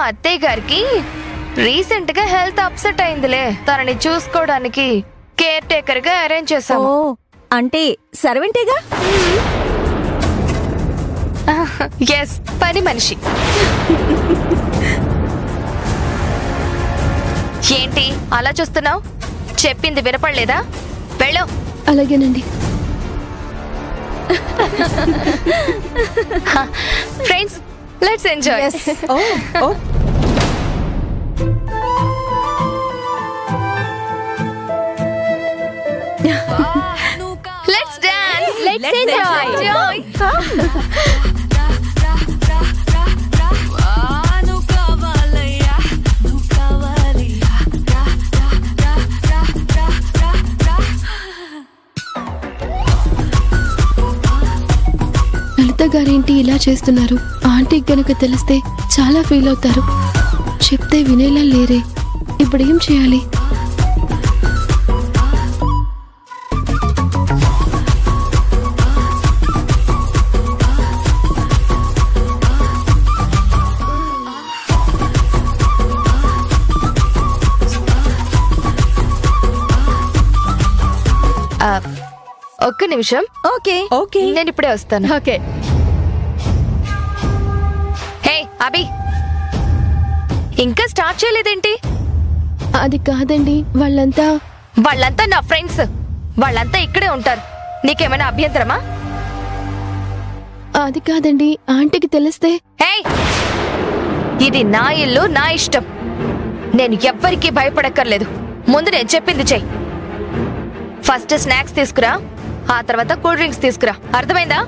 అత్తయ్య గారికి రీసెంట్ గా హెల్త్ అప్సెట్ అయిందిలే. తనని చూసుకోవడానికి కేర్ టేకర్ గా అరేంజ్ చేశాము. అంటే సర్వెంటేగా? ఎస్, పని మనిషి. ఏంటి అలా చూస్తున్నావు? చెప్పింది వినపడలేదా? వెళ్ళు. అలాగేనండి. Friends, let's enjoy. Let's dance. Let's enjoy. లలిత గారేంటి ఇలా చేస్తున్నారు? ఆంటీకి గనుక తెలిస్తే చాలా ఫీల్ అవుతారు. చెప్తే వినేలా లేరే. ఇప్పుడేం చేయాలి? ఒక్క నిమిషం. ఓకే నేను ఇప్పుడే వస్తాను. ఓకే. హే అభి, ఇంకా స్టార్ట్ చేయలేదేంటి? అది కాదండి, వాళ్ళంతా నా ఫ్రెండ్స్. వాళ్ళంతా ఇక్కడే ఉంటారు. నీకేమైనా అభ్యంతరమా? అది కాదండి, ఆంటీకి తెలిస్తే. హే, ఇది నా ఇల్లు, నా ఇష్టం. నేను ఎవ్వరికీ భయపడక్కర్లేదు. ముందు నేను చెప్పింది చెయ్యి. ఫస్ట్ స్నాక్స్ తీసుకురా, ఆ తర్వాత కూల్ డ్రింక్స్ తీసుకురా. అర్థమైందా?